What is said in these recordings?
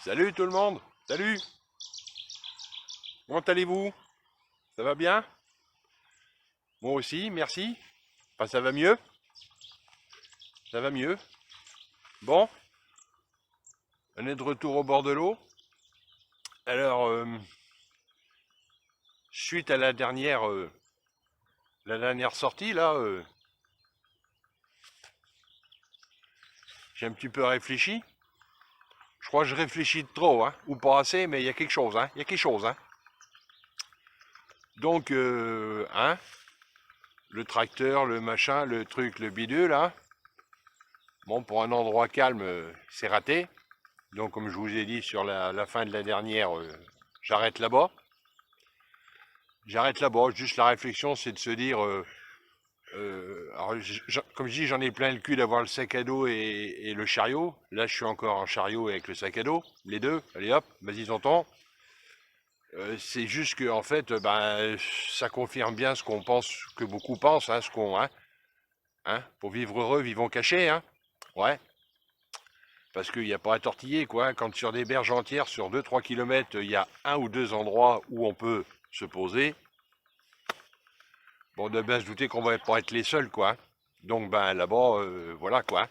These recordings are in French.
Salut tout le monde. Salut. Comment allez-vous? Ça va bien? Moi aussi, merci. Enfin, ça va mieux. Ça va mieux. Bon, on est de retour au bord de l'eau. Alors, suite à la dernière sortie, là, j'ai un petit peu réfléchi. Je crois que je réfléchis de trop, hein, ou pas assez, mais il y a quelque chose, hein. Il y a quelque chose, hein. Donc, hein, le tracteur, le machin, le truc, le bidule, là. Bon, pour un endroit calme, c'est raté. Donc, comme je vous ai dit sur la fin de la dernière, j'arrête là-bas. J'arrête là-bas. Juste la réflexion, c'est de se dire, alors, comme je dis, j'en ai plein le cul d'avoir le sac à dos et le chariot. Là, je suis encore en chariot avec le sac à dos, les deux. Allez hop, vas-y, t'entends. C'est juste que, en fait, ben, ça confirme bien ce qu'on pense, que beaucoup pensent, hein, hein, pour vivre heureux, vivons cachés, hein. Ouais. Parce qu'il n'y a pas à tortiller, quoi. Quand sur des berges entières, sur 2-3 km, il y a un ou deux endroits où on peut se poser. Bon, de bien se douter qu'on va pas être les seuls, quoi. Donc, ben, là-bas, voilà, quoi.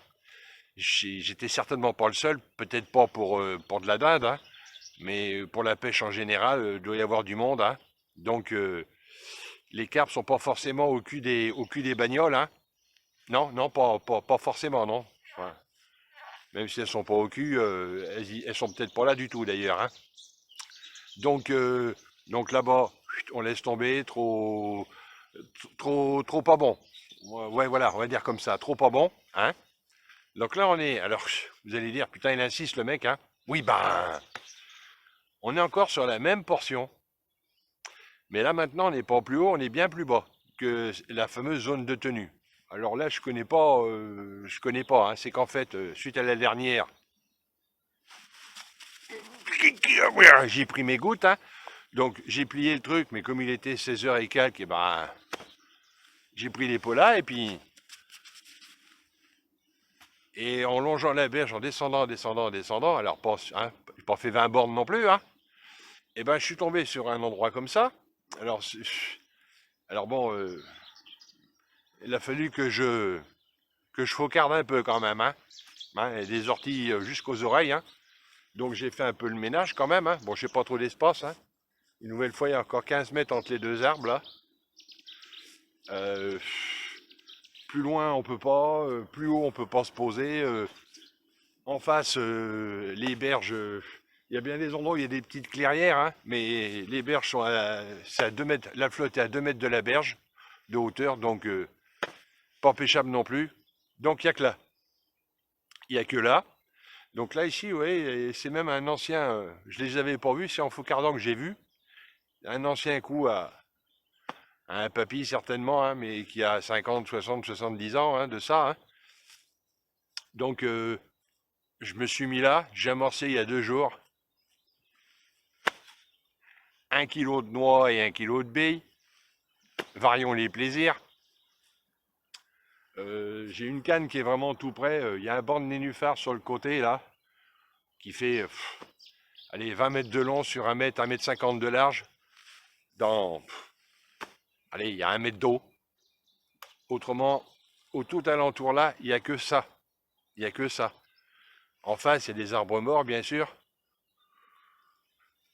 J'étais certainement pas le seul, peut-être pas pour de la dinde, hein, mais pour la pêche en général, il doit y avoir du monde, hein. Donc, les carpes sont pas forcément au cul des bagnoles, hein. Non, non, pas forcément, non. Ouais. Même si elles sont pas au cul, elles sont peut-être pas là du tout d'ailleurs, hein. Donc, donc là-bas, on laisse tomber, trop pas bon. Ouais, voilà, on va dire comme ça, trop pas bon, hein. Donc là, alors, vous allez dire, putain, il insiste le mec, hein. Oui, ben, on est encore sur la même portion, mais là maintenant, on n'est pas plus haut, on est bien plus bas que la fameuse zone de tenue. Alors là, je connais pas, hein. C'est qu'en fait, suite à la dernière, j'ai pris mes gouttes, hein. Donc j'ai plié le truc, mais comme il était 16 h et quelques, et ben, j'ai pris les polas et en longeant la berge, en descendant, descendant, descendant, alors pas, hein, j'ai pas fait 20 bornes non plus, hein. Et ben je suis tombé sur un endroit comme ça. Alors, alors bon, il a fallu que je faucarde un peu quand même, hein. Hein, et des orties jusqu'aux oreilles, hein. Donc j'ai fait un peu le ménage quand même, hein. Bon, j'ai pas trop d'espace, hein. Une nouvelle fois, il y a encore 15 mètres entre les deux arbres là. Euh, Plus loin on peut pas, plus haut on peut pas se poser. En face, les berges, il y a bien des endroits où il y a des petites clairières, hein, mais les berges c'est à 2 mètres, la flotte est à 2 mètres de la berge de hauteur, donc pas pêchable non plus. Donc il n'y a que là. Il n'y a que là. Donc là ici, oui, c'est même un ancien, je les avais pas vus, c'est en faucardant que j'ai vu. Un ancien coup à un papy certainement, hein, mais qui a 50, 60, 70 ans, hein, de ça, hein. Donc je me suis mis là, j'ai amorcé il y a 2 jours 1 kilo de noix et 1 kilo de billes. Varions les plaisirs. J'ai une canne qui est vraiment tout près. Il y a un banc de nénuphar sur le côté là, qui fait allez, 20 mètres de long sur 1 mètre de large. Dans, allez, il y a 1 mètre d'eau. Autrement, au tout alentour là, il n'y a que ça. Il n'y a que ça. En face, il y a des arbres morts, bien sûr.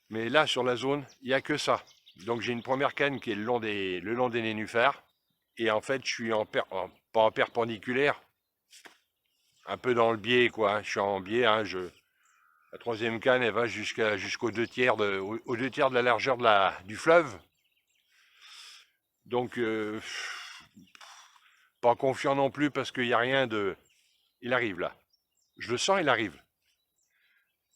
Mais là, sur la zone, il n'y a que ça. Donc j'ai une première canne qui est le long des nénuphars. Et en fait, je suis pas en perpendiculaire, un peu dans le biais, quoi, hein. Je suis en biais, hein, la troisième canne, elle va jusqu'aux 2 tiers aux 2 tiers de la largeur du fleuve. Donc, pas confiant non plus parce qu'il n'y a rien de. Il arrive là. Je le sens, il arrive.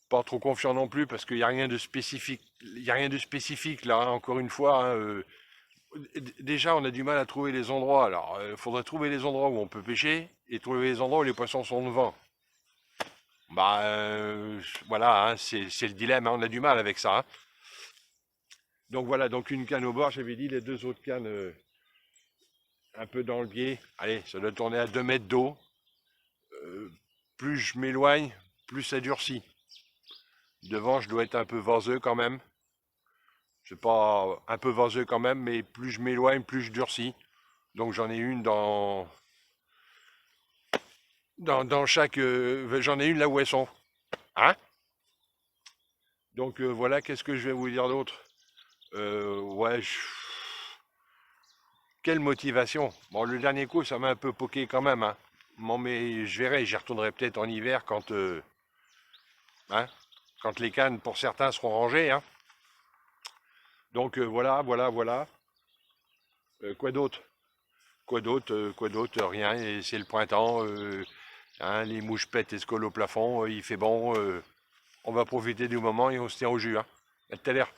Pas trop confiant non plus parce qu'il n'y a rien de spécifique. Il n'y a rien de spécifique là, hein, encore une fois, hein. Déjà, on a du mal à trouver les endroits. Alors, il faudrait trouver les endroits où on peut pêcher et trouver les endroits où les poissons sont devant. Bah, voilà, hein, c'est le dilemme, hein, on a du mal avec ça, hein. Donc voilà, donc une canne au bord, j'avais dit, les deux autres cannes un peu dans le biais. Allez, ça doit tourner à 2 mètres d'eau. Euh, Plus je m'éloigne, plus ça durcit. Devant, je dois être un peu vaseux quand même. C'est pas un peu vaseux quand même, mais plus je m'éloigne, plus je durcis. Donc j'en ai une dans chaque. J'en ai une là où elles sont. Hein? Donc voilà, qu'est-ce que je vais vous dire d'autre? Ouais, quelle motivation. Bon, le dernier coup, ça m'a un peu poqué quand même, hein. Bon, mais je verrai, j'y retournerai peut-être en hiver hein, quand les cannes pour certains seront rangées, hein. Donc voilà, voilà, voilà. Quoi d'autre? Quoi d'autre? Rien. Et c'est le printemps. Hein, les mouches pètent et se collent au plafond. Il fait bon. On va profiter du moment et on se tient au jus, hein. À tout à l'heure.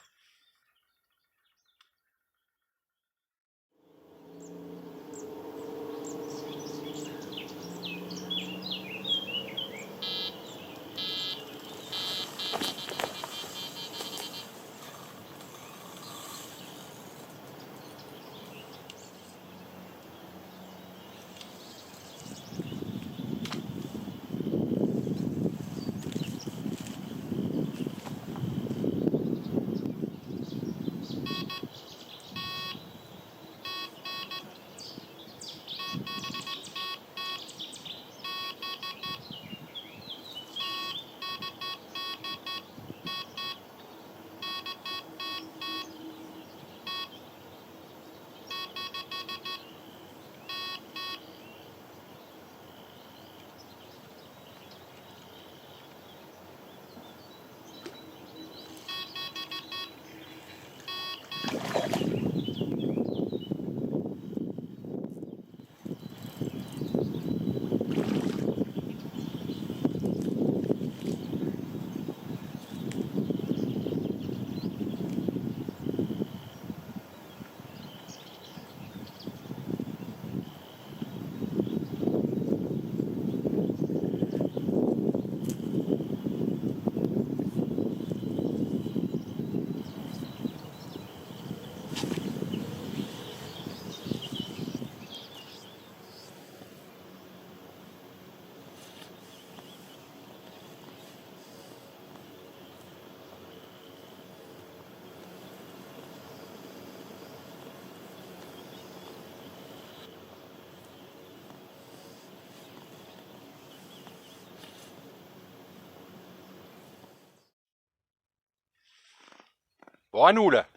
Bon, à nous là.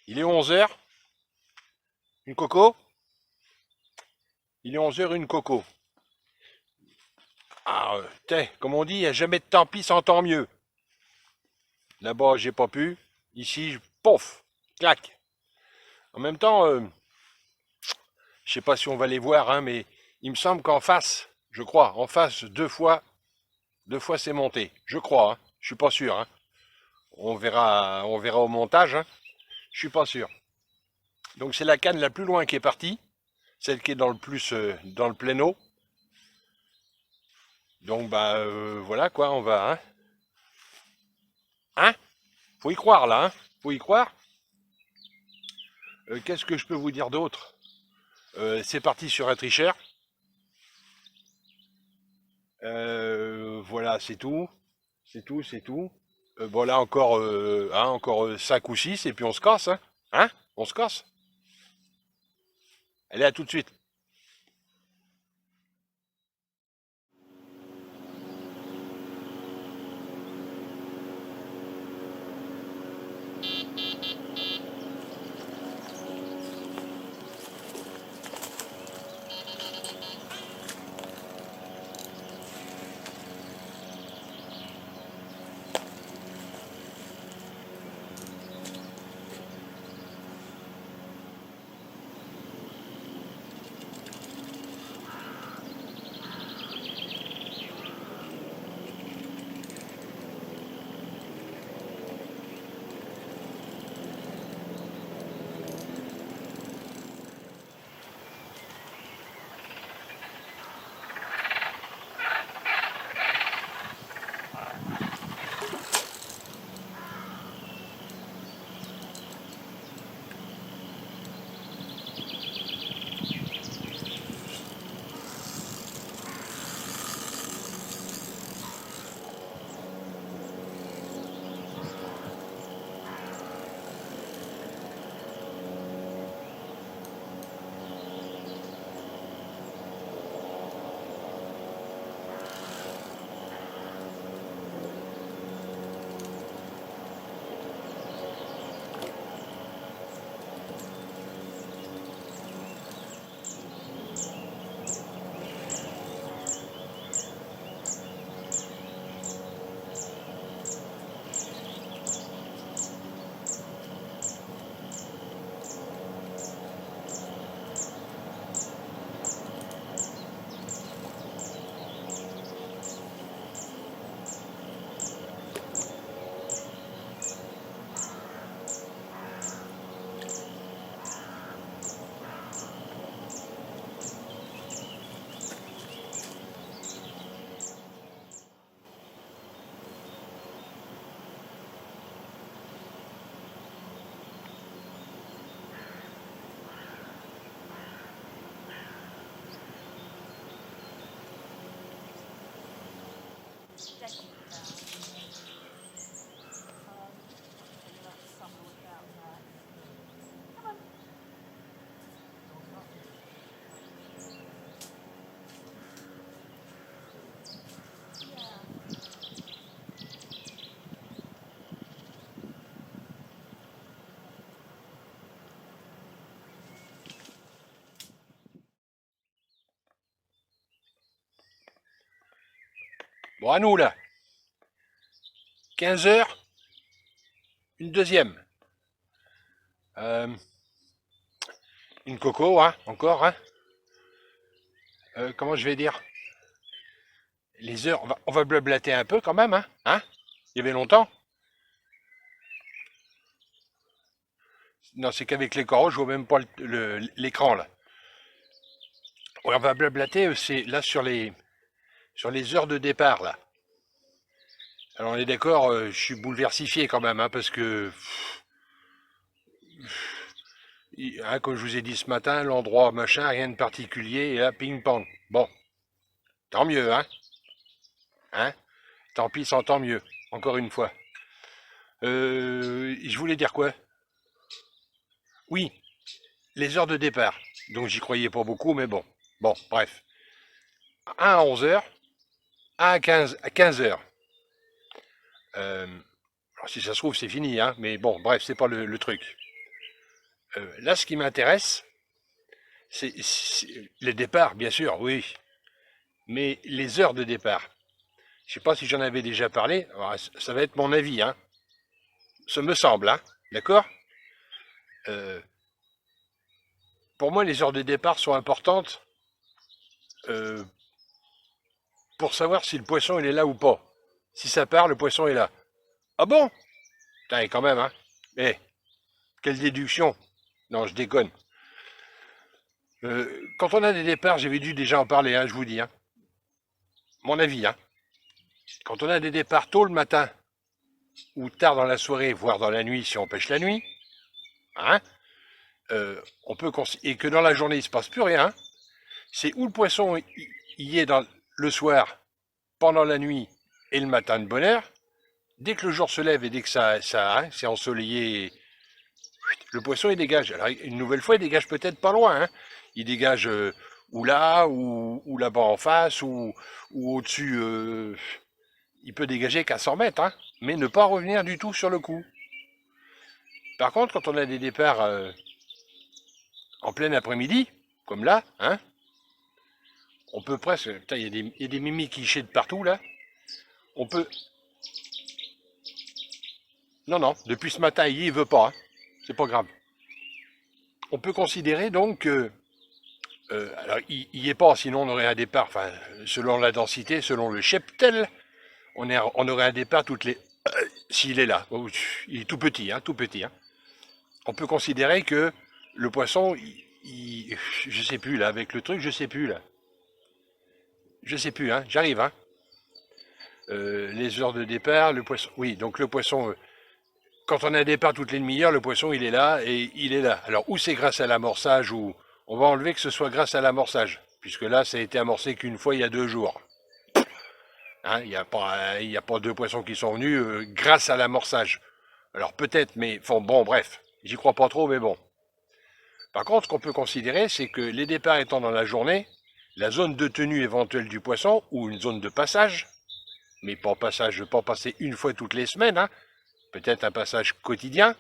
Il est 11 heures. Une coco? Il est 11 heures, une coco. Ah, comme on dit, il n'y a jamais de tant pis sans tant mieux. Là-bas, j'ai pas pu. Ici, pouf, clac. En même temps, je sais pas si on va les voir, hein, mais il me semble qu'en face, je crois, en face, deux fois c'est monté. Je crois, hein. Je suis pas sûr, hein. On verra au montage, hein. Je suis pas sûr. Donc c'est la canne la plus loin qui est partie, celle qui est dans le plus dans le plein eau. Donc bah voilà quoi, on va, hein. Hein? Faut y croire là, hein. Faut y croire. Qu'est-ce que je peux vous dire d'autre? C'est parti sur un tricheur. Voilà, c'est tout. C'est tout, c'est tout. Bon là encore, hein, encore 5 ou 6 et puis on se casse, hein. Hein? On se casse. Allez, à tout de suite. Bon, à nous là. 15 heures, une deuxième. Euh, une coco, hein, encore, hein. Comment je vais dire? Les heures, on va blablater un peu quand même, hein, hein. Il y avait longtemps. Non, c'est qu'avec les coraux, je vois même pas l'écran là. Ouais, on va blablater, c'est là sur les heures de départ là. Alors on est d'accord, je suis bouleversifié quand même, hein, parce que hein, comme je vous ai dit ce matin, l'endroit machin, rien de particulier, et là, ping-pong. Bon, tant mieux, hein, hein. Tant pis, sans tant mieux. Encore une fois. Je voulais dire quoi? Oui, les heures de départ. Donc j'y croyais pas beaucoup, mais bon. Bon, bref. Un à 11 heures, un à 15 heures. Alors si ça se trouve, c'est fini, hein, mais bon, bref, c'est pas le truc. Là, ce qui m'intéresse, c'est les départs, bien sûr, oui, mais les heures de départ. Je sais pas si j'en avais déjà parlé, alors, ça va être mon avis, hein. Ça me semble, hein, d'accord? Euh, pour moi, les heures de départ sont importantes euh, pour savoir si le poisson il est là ou pas. Si ça part, le poisson est là. Ah bon? Putain, quand même, hein. Eh, quelle déduction. Non, je déconne. Quand on a des départs, j'avais dû déjà en parler, hein, je vous dis, hein. Mon avis, hein. Quand on a des départs tôt le matin, ou tard dans la soirée, voire dans la nuit si on pêche la nuit, hein, on peut et que dans la journée il se passe plus rien, hein, c'est où le poisson y est le soir, pendant la nuit et le matin de bonne heure. Dès que le jour se lève et dès que ça hein, c'est ensoleillé, le poisson il dégage. Alors une nouvelle fois il dégage peut-être pas loin, hein. Il dégage ou là, ou là-bas en face, ou au-dessus. Il peut dégager qu'à 100 mètres, hein, mais ne pas revenir du tout sur le coup. Par contre, quand on a des départs en plein après-midi, comme là, hein, on peut presque. Putain, il y a des mimiques qui chient de partout là. On peut. Non, non, depuis ce matin, il veut pas, hein. C'est pas grave. On peut considérer donc que. Alors, il n'y est pas, sinon on aurait un départ, enfin, selon la densité, selon le cheptel, on aurait un départ toutes les. S'il est là, il est tout petit, hein, tout petit. Hein. On peut considérer que le poisson, je sais plus là, avec le truc, je sais plus là. Je sais plus, hein, j'arrive, hein. Les heures de départ, le poisson. Oui, donc le poisson, quand on a un départ toutes les demi-heures, le poisson il est là et il est là. Alors, ou c'est grâce à l'amorçage, ou on va enlever que ce soit grâce à l'amorçage, puisque là, ça a été amorcé qu'une fois il y a 2 jours. Hein, il y a pas deux poissons qui sont venus grâce à l'amorçage. Alors peut-être, mais bon, bref, j'y crois pas trop, mais bon. Par contre, ce qu'on peut considérer, c'est que les départs étant dans la journée, la zone de tenue éventuelle du poisson, ou une zone de passage, mais pas passage, pas passer une fois toutes les semaines, hein, peut-être un passage quotidien,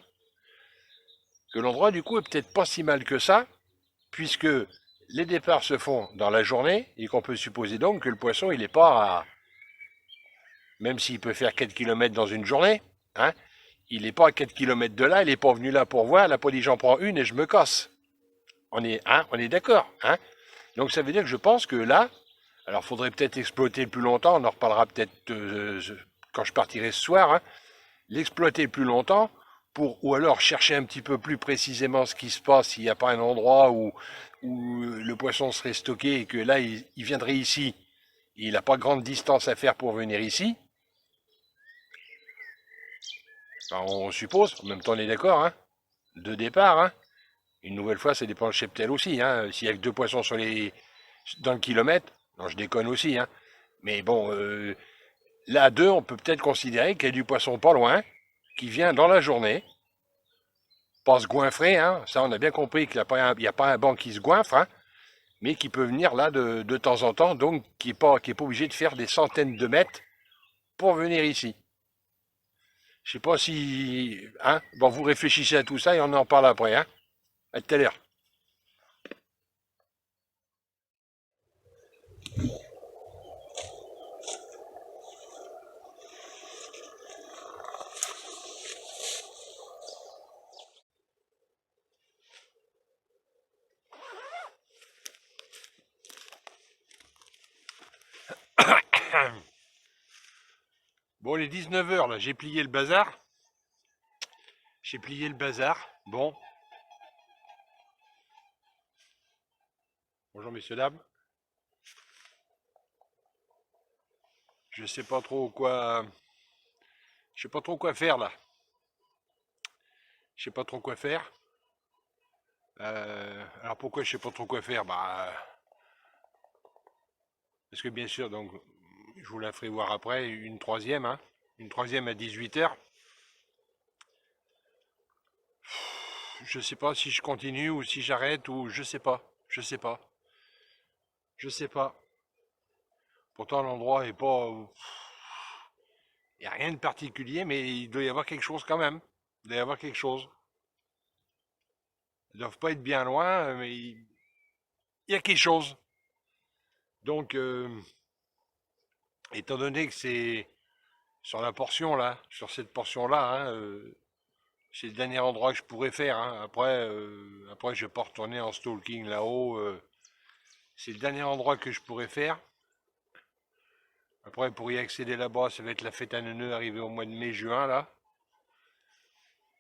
que l'endroit du coup est peut-être pas si mal que ça, puisque les départs se font dans la journée, et qu'on peut supposer donc que le poisson, il n'est pas à, même s'il peut faire 4 km dans une journée, hein, il n'est pas à 4 km de là, il n'est pas venu là pour voir, il n'a pas dit j'en prends une et je me casse. On est d'accord, hein. Donc ça veut dire que je pense que là, alors faudrait peut-être exploiter plus longtemps, on en reparlera peut-être quand je partirai ce soir, hein, l'exploiter plus longtemps, ou alors chercher un petit peu plus précisément ce qui se passe, s'il n'y a pas un endroit où le poisson serait stocké et que là il viendrait ici, il n'a pas grande distance à faire pour venir ici. Enfin, on suppose, en même temps on est d'accord, hein, de départ, hein. Une nouvelle fois, ça dépend le cheptel aussi, hein. S'il y a que deux poissons dans le kilomètre, non, je déconne aussi, hein. Mais bon, Là, à 2, on peut peut-être considérer qu'il y a du poisson pas loin, qui vient dans la journée, pas se goinfrer, hein. Ça on a bien compris qu'il n'y a pas un banc qui se goinfre, hein, mais qui peut venir là de temps en temps, donc qui est pas obligé de faire des centaines de mètres pour venir ici. Je sais pas si, hein, bon, vous réfléchissez à tout ça et on en parle après, hein. À tout à l'heure. Bon, les 19 h là, j'ai plié le bazar. J'ai plié le bazar. Bon, bonjour messieurs, dames. Je sais pas trop quoi. Je sais pas trop quoi faire là. Je sais pas trop quoi faire. Alors pourquoi je sais pas trop quoi faire? Bah, parce que bien sûr, donc, je vous la ferai voir après, une troisième, hein. Une troisième à 18 h. Je sais pas si je continue ou si j'arrête ou je sais pas. Je sais pas. Je sais pas. Pourtant l'endroit est pas. Il n'y a rien de particulier, mais il doit y avoir quelque chose quand même. Il doit y avoir quelque chose. Ils ne doivent pas être bien loin, mais il y a quelque chose. Donc, étant donné que c'est sur la portion là, sur cette portion-là, hein, c'est le dernier endroit que je pourrais faire, hein. Après, je vais pas retourner en stalking là-haut. C'est le dernier endroit que je pourrais faire. Après, pour y accéder là-bas, ça va être la fête à Neuneu arrivée au mois de mai-juin là.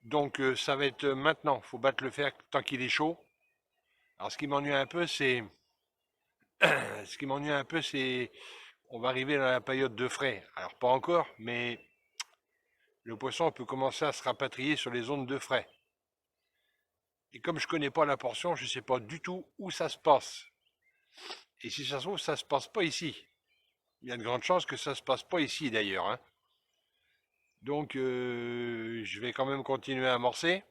Donc, ça va être maintenant. Faut battre le fer tant qu'il est chaud. Alors, ce qui m'ennuie un peu, c'est, ce qui m'ennuie un peu, c'est, on va arriver dans la période de frais. Alors, pas encore, mais le poisson peut commencer à se rapatrier sur les zones de frais. Et comme je connais pas la portion, je sais pas du tout où ça se passe. Et si ça se trouve, ça se passe pas ici. Il y a de grandes chances que ça se passe pas ici d'ailleurs, hein. Donc, je vais quand même continuer à amorcer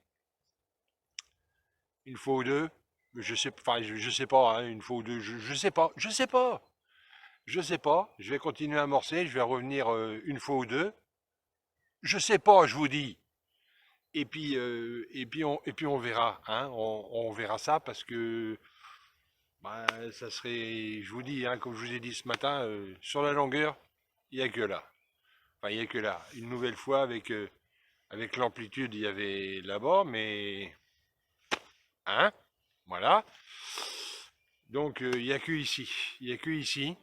une fois ou deux. Je sais, enfin, je sais pas, hein, une fois ou deux. Je sais pas, je sais pas, je sais pas. Je vais continuer à amorcer. Je vais revenir une fois ou deux. Je sais pas, je vous dis. Et puis on verra, hein. On verra ça parce que bah, ça serait, je vous dis, hein, comme je vous ai dit ce matin, sur la longueur, il n'y a que là. Enfin, il n'y a que là. Une nouvelle fois avec l'amplitude, il y avait là-bas, mais hein, voilà. Donc il n'y a que ici. Il n'y a que ici.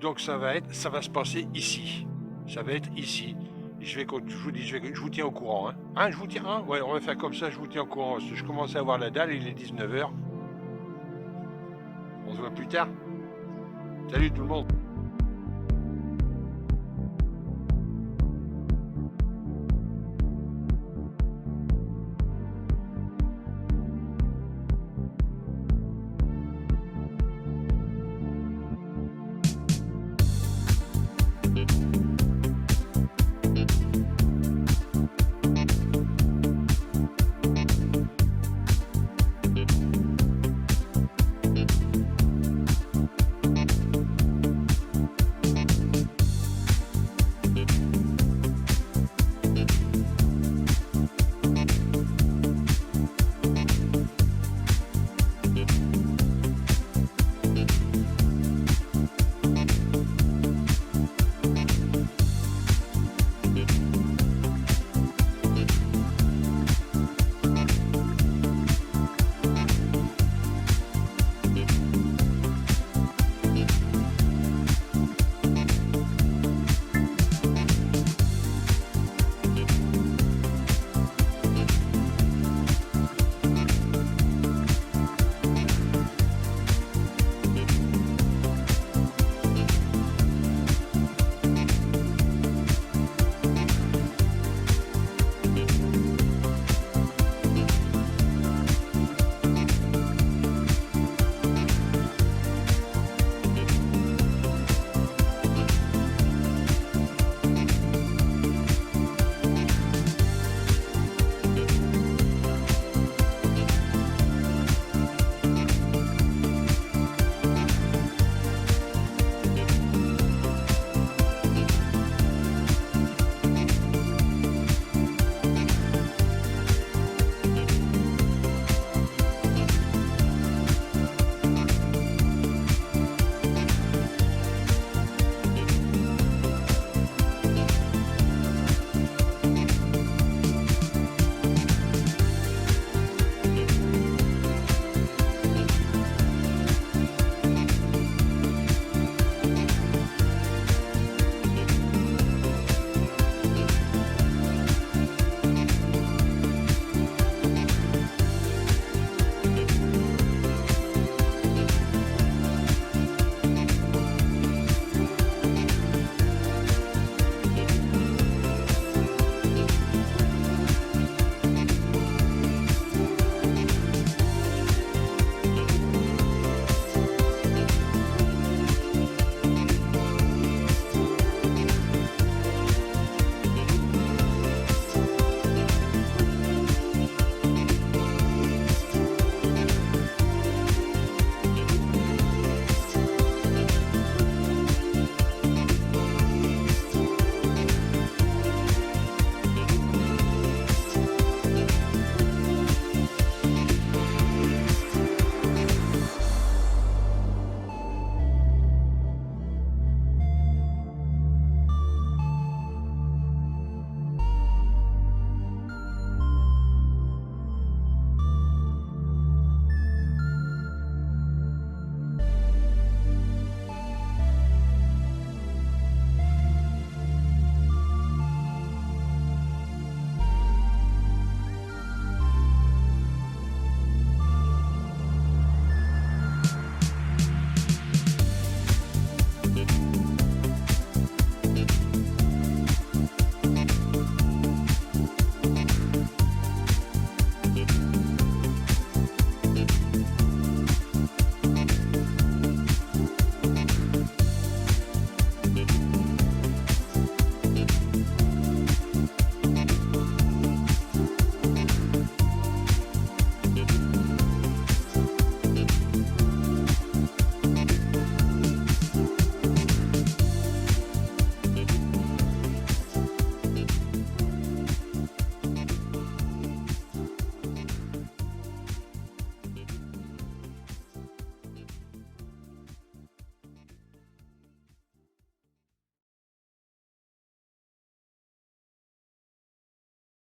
Donc ça va se passer ici. Ça va être ici. Je vous dis, je vous tiens au courant. Hein. Hein, je vous tiens. Hein, ouais, on va faire comme ça. Je vous tiens au courant. Parce que je commence à avoir la dalle. Il est 19 h. On se voit plus tard. Salut tout le monde.